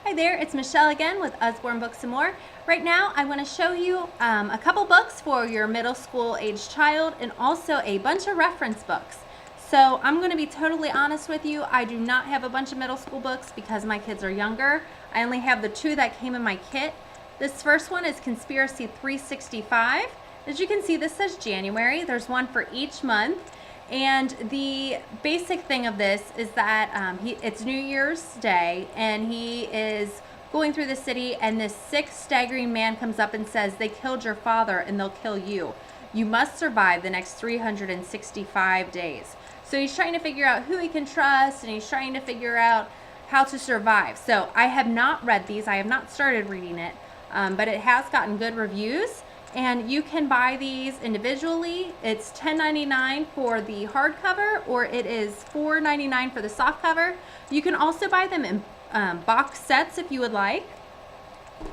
Hi there, it's Michelle again with Usborne Books and More. Right now I want to show you a couple books for your middle school age child and also a bunch of reference books. So I'm going to be totally honest with you, I do not have a bunch of middle school books because my kids are younger. I only have the two that came in my kit. This first one is Conspiracy 365. As you can see, this says January. There's one for each month. And the basic thing of this is that it's New Year's Day, and he is going through the city, and this sick, staggering man comes up and says, "They killed your father, and they'll kill you. You must survive the next 365 days." So he's trying to figure out who he can trust, and he's trying to figure out how to survive. So I have not read these. I have not started reading it, but it has gotten good reviews. And you can buy these individually. It's $10.99 for the hardcover, or it is $4.99 for the softcover. You can also buy them in box sets if you would like.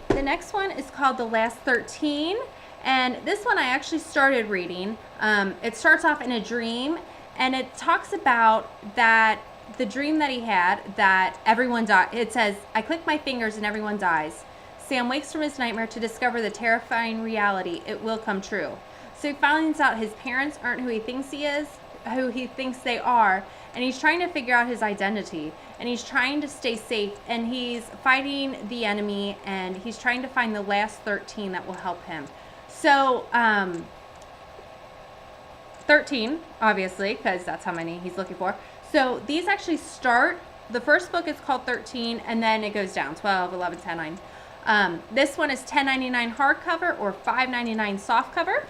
The next one is called The Last 13, and this one I actually started reading. It starts off in a dream, and it talks about that the dream that he had, that everyone died. It says, "I click my fingers and everyone dies. Sam wakes from his nightmare to discover the terrifying reality. It will come true." So he finds out his parents aren't who he thinks he is, who he thinks they are, and he's trying to figure out his identity, and he's trying to stay safe, and he's fighting the enemy, and he's trying to find the last 13 that will help him. So 13, obviously, because that's how many he's looking for. So these actually start, the first book is called 13, and then it goes down, 12, 11, 10, 9. This one is $10.99 hardcover or $5.99 softcover.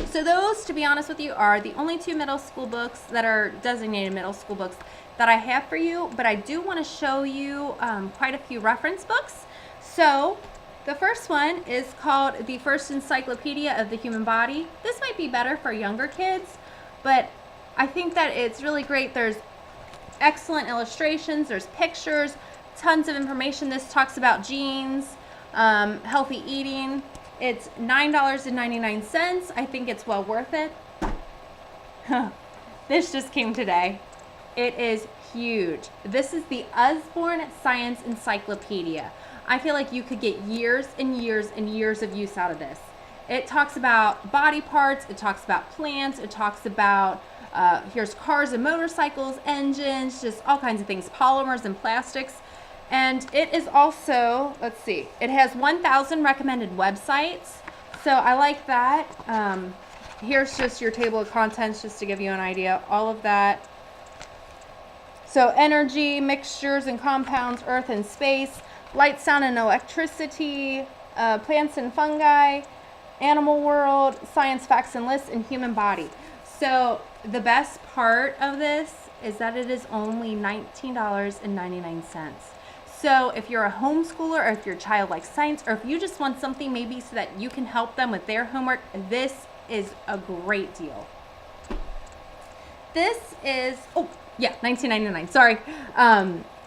So those, to be honest with you, are the only two middle school books that are designated middle school books that I have for you. But I do want to show you quite a few reference books. So the first one is called The First Encyclopedia of the Human Body. This might be better for younger kids, but I think that it's really great. There's excellent illustrations, there's pictures, tons of information. This talks about genes, healthy eating. It's $9.99. I think it's well worth it. This just came today. It is huge. This is the Usborne Science Encyclopedia. I feel like you could get years and years and years of use out of this. It talks about body parts, it talks about plants, it talks about here's cars and motorcycles, engines, just all kinds of things, polymers and plastics. And it is also, let's see, it has 1,000 recommended websites. So I like that. Here's just your table of contents just to give you an idea. All of that. So energy, mixtures and compounds, earth and space, light, sound and electricity, plants and fungi, animal world, science, facts and lists, and human body. So the best part of this is that it is only $19.99. So if you're a homeschooler, or if your child likes science, or if you just want something maybe so that you can help them with their homework, this is a great deal. This is, oh yeah, $19.99, sorry.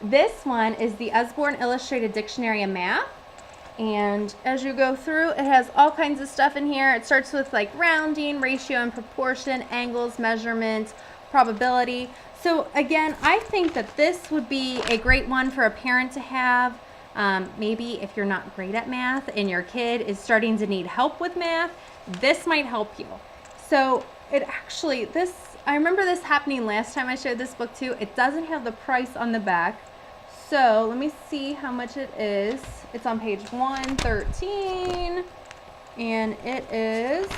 This one is the Usborne Illustrated Dictionary of Math. And as you go through, it has all kinds of stuff in here. It starts with like rounding, ratio and proportion, angles, measurement, probability. So again, I think that this would be a great one for a parent to have. Maybe if you're not great at math and your kid is starting to need help with math, this might help you. So it actually, I remember this happening last time I showed this book too. It doesn't have the price on the back. So let me see how much it is. It's on page 113, and it is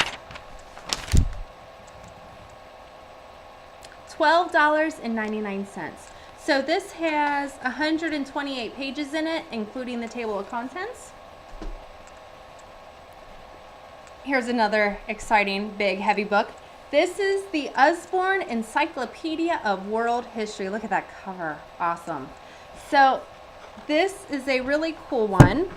$12.99. So this has 128 pages in it, including the table of contents. Here's another exciting, big, heavy book. This is the Usborne Encyclopedia of World History. Look at that cover. Awesome. So this is a really cool one.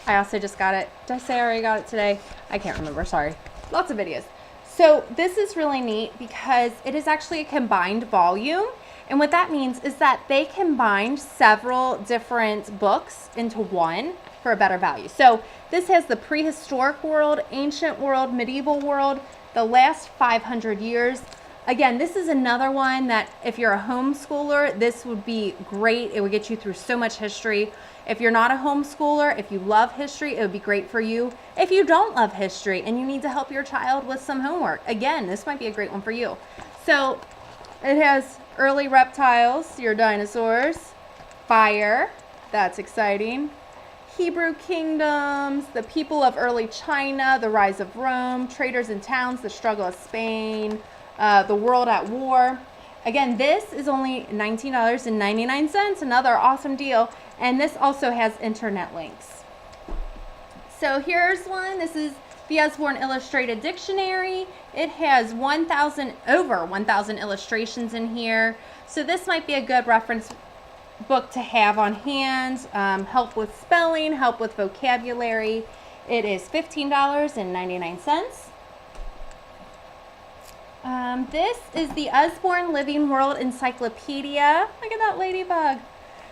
I also just got it. Did I say I already got it today? I can't remember, sorry. Lots of videos. So this is really neat because it is actually a combined volume. And what that means is that they combined several different books into one for a better value. So this has the prehistoric world, ancient world, medieval world, the last 500 years, Again, this is another one that if you're a homeschooler, this would be great. It would get you through so much history. If you're not a homeschooler, if you love history, it would be great for you. If you don't love history and you need to help your child with some homework, again, this might be a great one for you. So it has early reptiles, your dinosaurs, fire, that's exciting, Hebrew kingdoms, the people of early China, the rise of Rome, traders and towns, the struggle of Spain, the world at war. Again, this is only $19.99, another awesome deal. And this also has internet links. So here's one. This is the Usborne Illustrated Dictionary. It has over 1,000 illustrations in here. So this might be a good reference book to have on hand. Help with spelling, help with vocabulary. It is $15.99. This is the Usborne Living World Encyclopedia. Look at that ladybug.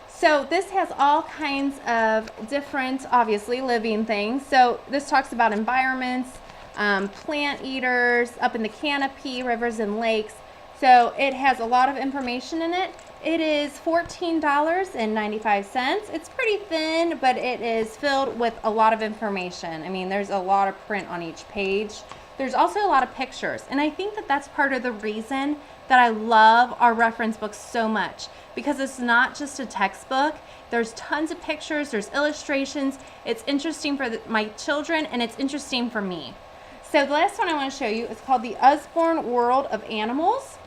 So this has all kinds of different, obviously, living things. So this talks about environments, plant eaters, up in the canopy, rivers and lakes. So it has a lot of information in it. It is $14.95. It's pretty thin, but it is filled with a lot of information. I mean, there's a lot of print on each page. There's also a lot of pictures, and I think that that's part of the reason that I love our reference books so much, because it's not just a textbook. There's tons of pictures, there's illustrations. It's interesting for my children, and it's interesting for me. So the last one I want to show you is called the Usborne World of Animals.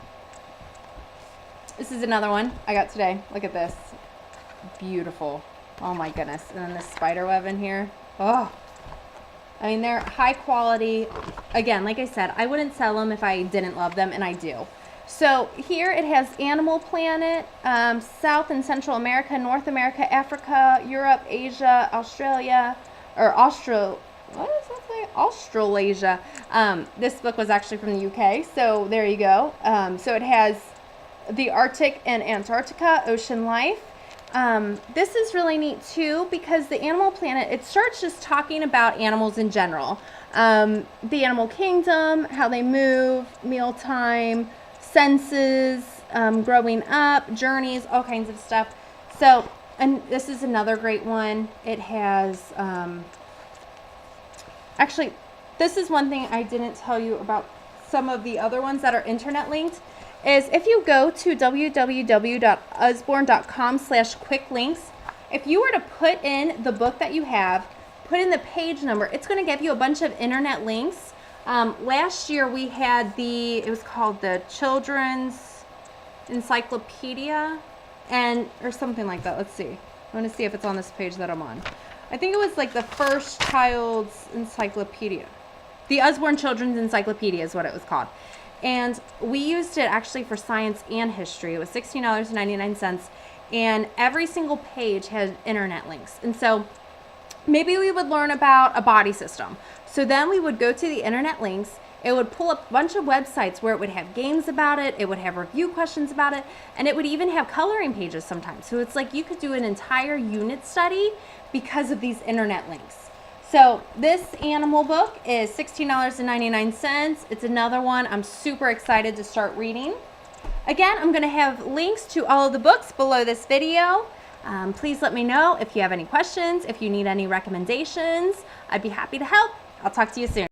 This is another one I got today. Look at this. Beautiful. Oh my goodness. And then this spider web in here. Oh. I mean, they're high quality. Again, like I said, I wouldn't sell them if I didn't love them, and I do. So here it has Animal Planet, South and Central America, North America, Africa, Europe, Asia, Australia, or what does that say? Australasia. This book was actually from the UK, so there you go. So it has the Arctic and Antarctica, ocean life. This is really neat too, because the Animal Planet, it starts just talking about animals in general. The animal kingdom, how they move, mealtime, senses, growing up, journeys, all kinds of stuff. So, and this is another great one. It has, actually, this is one thing I didn't tell you about some of the other ones that are internet linked. Is if you go to www.usborne.com/quicklinks, if you were to put in the book that you have, put in the page number, it's going to give you a bunch of internet links. Last year we had it was called the Children's Encyclopedia, or something like that. Let's see. I want to see if it's on this page that I'm on. I think it was like the first child's encyclopedia. The Usborne Children's Encyclopedia is what it was called. And we used it actually for science and history. It was $16.99, and every single page had internet links. And so maybe we would learn about a body system. So then we would go to the internet links. It would pull up a bunch of websites where it would have games about it. It would have review questions about it. And it would even have coloring pages sometimes. So it's like you could do an entire unit study because of these internet links. So this animal book is $16.99. It's another one I'm super excited to start reading. Again, I'm going to have links to all of the books below this video. Please let me know if you have any questions, if you need any recommendations. I'd be happy to help. I'll talk to you soon.